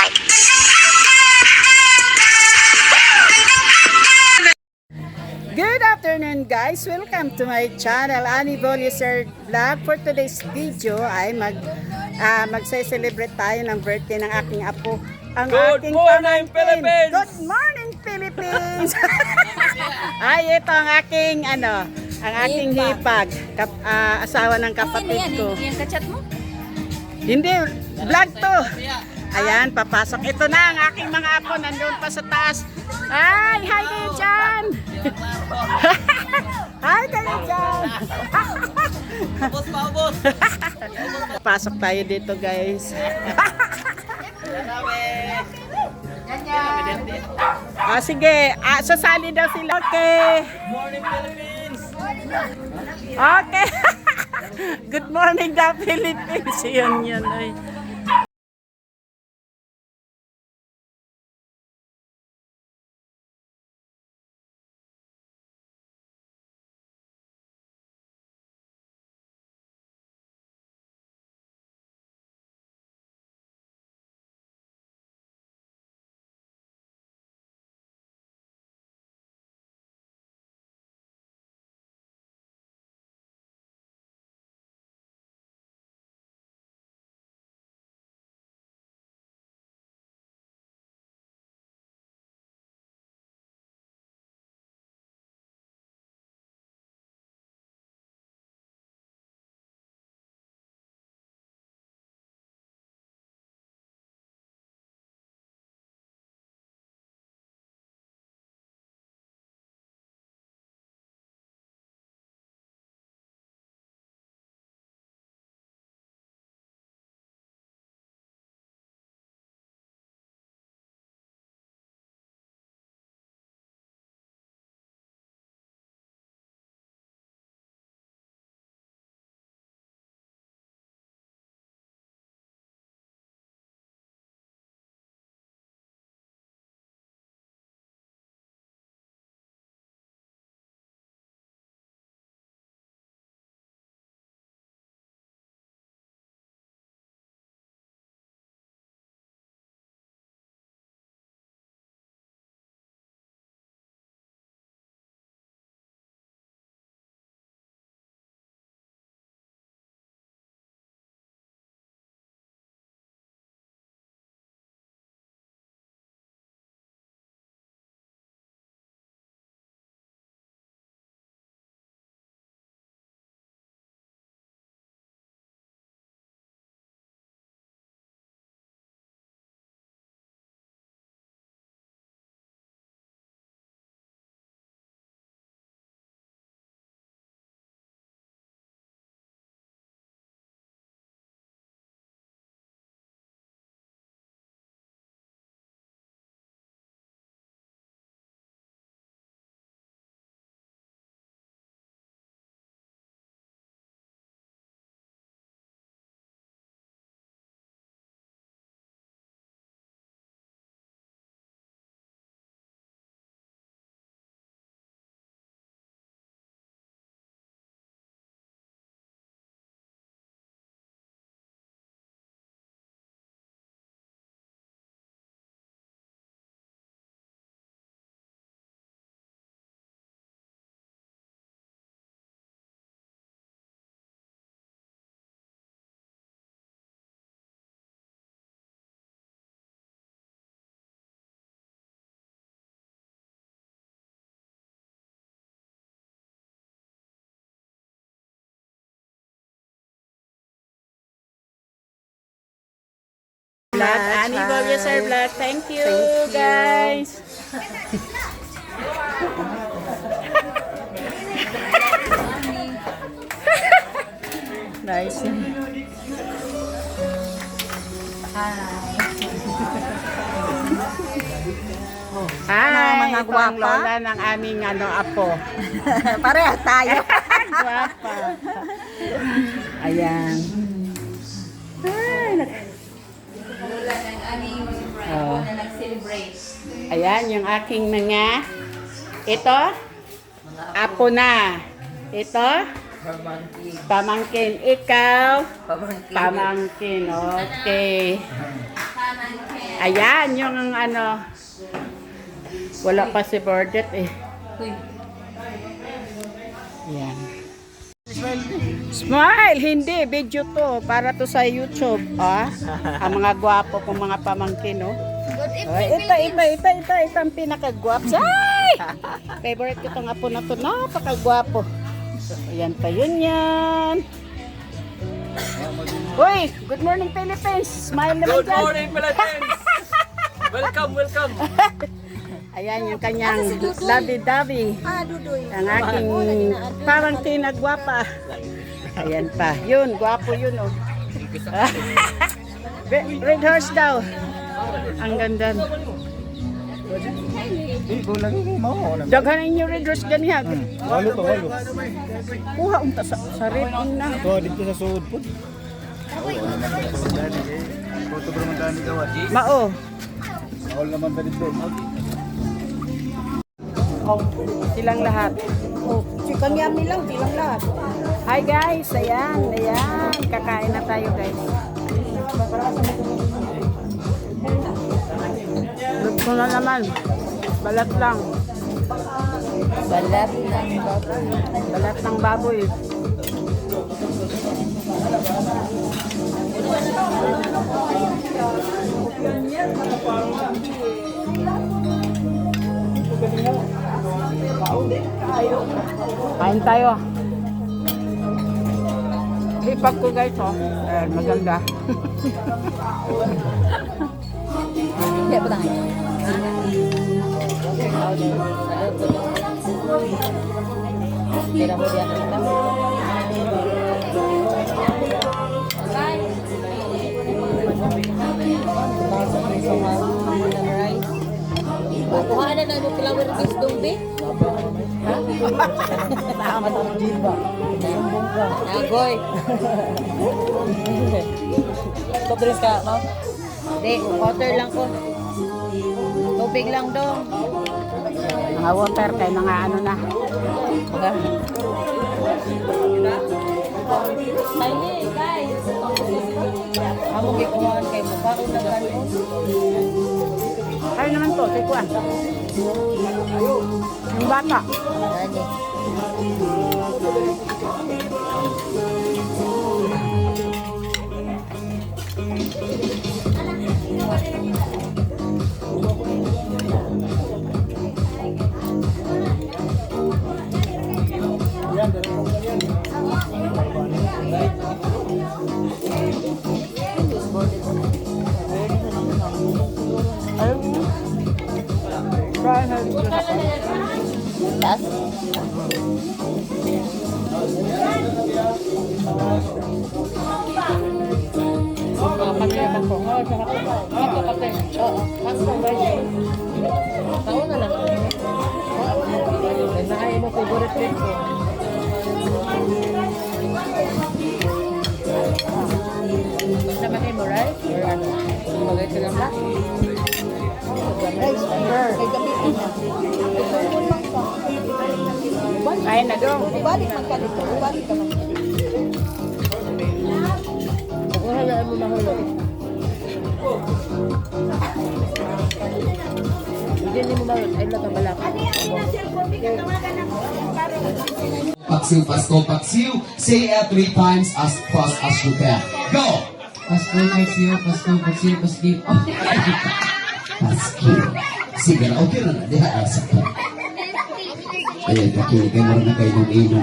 Good afternoon guys! Welcome to my channel, Annie Voluser Vlog. For today's video ay magse-celebrate tayo ng birthday ng aking apo. Ang Good aking morning, pamangkin. Philippines! Good morning, Philippines! Ay, ito ang aking ang aking hipag, asawa ng kapatid ko. Yan kachat mo? Hindi, vlog to. Ayan, papasok. Ito na ang aking mga apo, nandun pa sa taas. Ay, hi kayo dyan! Hi kayo dyan! Ubos pa, ubos! Pasok tayo dito guys. Sige, sasali daw sila. Okay. Morning, Philippines! Okay. Good morning daw Philippines. Yun. Ay. Vlog, Annie Voluser Vlog. Thank you, guys. Nice. Hi, mga ito ang gwapa. lola ng aming apo. Parehas tayo. Guwapa. Ayan. Oh. Ayan, yung aking mga ito, apo na. Ito, pamangkin. Ikaw, pamangkin. Okay. Ayan, yung ano, wala pa si Bordet eh. Ayan. Smile! Hindi, video to. Para to sa YouTube. Ah, ang mga gwapo kong mga pamangkin, no? Ito ang pinakagwapo. Ay! Favorite ko itong apo na to. Napakagwapo. Ayan pa yun yan. Uy, good morning Philippines. Smile naman Good dyan. morning, Philippines! Welcome, welcome! Ayan yung kanyang lovey-dovey. Dudoy. Ang aking parang tinagwapa. Ayan pa. Yun, gwapo yun oh. Red horse daw. Ang ganda. Daghanin yung red horse ganyan. Halo to, halo. Kuha unta sa red na. Ito, dito sa suod po. Ito ba naman dani gawas? Mao. All naman ba dito? Oh, silang lahat. Oh, chicken yummy lang, di lang lahat. Hi guys, ayan. Kakain na tayo guys. Luto na naman. Balat lang. Balat ng baboy. Balat ng baboy. Kain tayo. Hipag ko guys oh. Maganda. Hindi pa tayo. Kira mo diyan kita. Kuha na na yung flower kiss dong be. Tama sa jilba. Nagoy. Stop drinks ka, no? Hindi, water lang ko. Tubig lang dong. Mga water kay mga ano na. Tiny, guys. Amo gikuhan kay mukhaon na kanon. Kayo naman to, si Kuan. Yung bata. Ani. Ayun. Brian has Tas. kapatid ko. Oh, sa kapatid. Oo. Tao na lang. Ay, nakain mo favorite drink ko. Sama kayo mo, right? Or ano? Bagay ka lang ba? Rice finger. Kay gamitin na. Kain na dong. Balik man ka dito. Balik ka man. Kung halaan mo mahulog. Hindi mo mahulog. Ay, lang ang balak. Paksiw, Pasko, Paksiw. Say it 3 times as fast as you can. Go! Pasko, Paksiw, Pasko, Paksiw, Paskiw. Paskiw. Sige na, okay na na. Diha, asa ka. Ayan, pakinig kayo mo na kayo ng inom.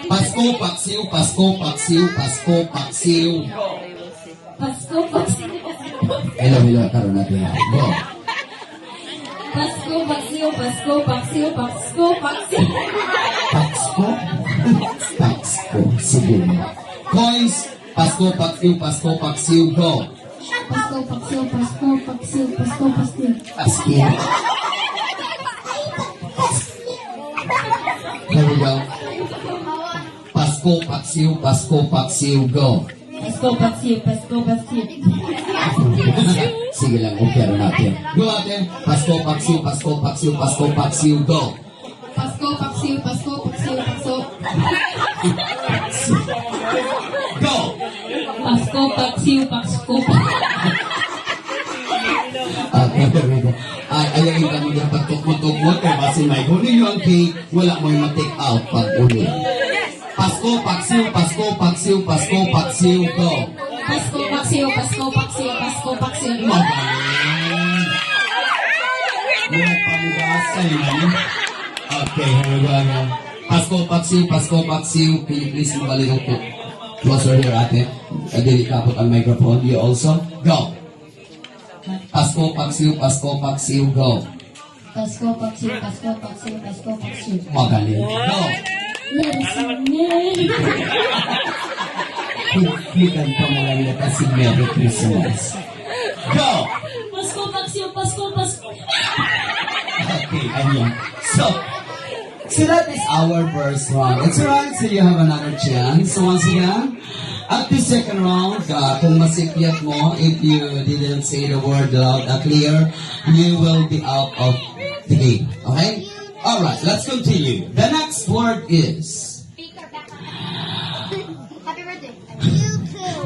Pasko, Paksiw, Pasko, Paksiw, Pasko, Paksiw. Pasko, Paksiw, Hello, karoon natin. Go! Pasko, Paksiw, Pasko, Paksiw, Pasko, Paksiw. Pasko? Pasko. Sige na. Coins. Pasko, Paksiw, Pasko, Paksiw. Go! Pasko, Paksiw, Pasko, Paksiw, Pasko, Paskiw. Paskiw. Here we go. Pasko, Paksiw, Pasko, Paksiw. Go! Pasko, Paksiw, Pasko, Paksiw. Sige lang, okay natin. Go natin. Pasko, Paksiw, Pasko, Paksiw, Pasko, Paksiw. Go! Pasko, Paksiw, Pasko, Paksiw, Pasko. Go! Pasko, Paksiw, Pasko. Ay, ayayin kami na pagtukmot-tukmot kay basin may huli yung cake, wala mo yung ma-take out pag uli. Pasko, paksiw, Pasko, paksiw, Pasko, paksiw, go. Pasko, paksiw, Pasko, paksiw, Pasko, paksiw. Magaling. Mga pamugasa yun. Okay, here we go again. Pasko, paksiw, Pasko, paksiw. Please magaling po. Closer here, ate. Dili kapot ang microphone. You also, go. Pasko, paksiw, Pasko, paksiw, go. Pasko, paksiw, Pasko, paksiw, Pasko, paksiw. Magaling. Go. Kulikan pa mo lang nata si Merry Christmas. Go! Pasko, paksiw, Pasko, Pasko. Okay, ayan. So that is our first round. It's alright, so you have another chance. So once again, at the second round, kung masikyat mo, if you didn't say the word loud and clear, you will be out of the game. Okay? Alright, let's continue. The next word is... Happy birthday.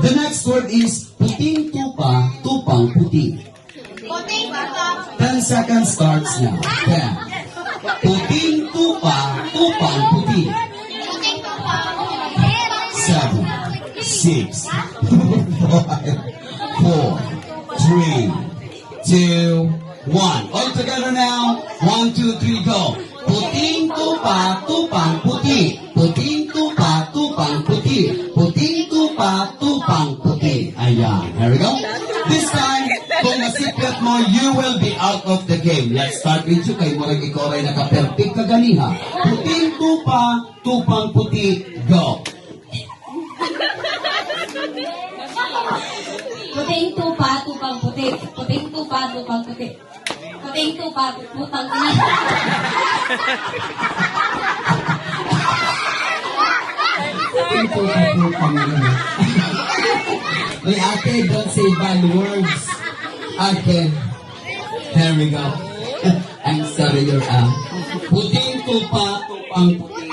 The next word is puting tupa, tupang puti. 10 seconds starts now. 10. Puting tupa, tupang puti. 7, 6, 5, 4, 3, 2, 1. All together now. 1, 2, 3, go. Puting tupa, tupang puti. Puting tupa, tupang puti. Puting tupa, tupang puti. Ayan. Here we go. This time, kung nasipyat mo, you will be out of the game. Let's start with you. Kay Murag ikaw rin naka-perfect kaganiha. Puting tupa, tupang puti. Go. Puting tupa, tupang puti. Puting tupa, tupang puti. Puting tupa, putang ina. Puting tupa, tupang puti. Wait, ate, don't say bad words. Okay. Here we go. I'm sorry, you're out. Puting tupa, tupang puti.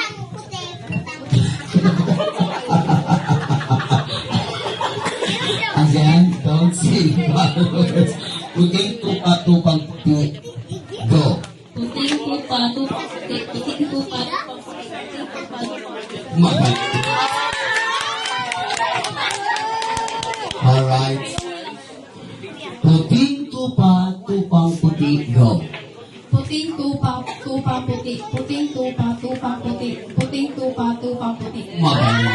Again, don't say bad words. Puting tupa, tupang puti. Go. Puting tupa, tupang puti. Puting tupa, tupang puti. Magaling. Alright. Puting tupa, tupang puti. Go. Puting tupa, tupang puti. Puting tupa, tupang puti. Puting tupa, tupang puti. Magaling.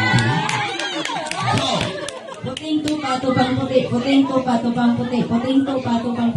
Go. Puting tupa, tupang puti. Puting tupa, tupang puti. Puting tupa, tupang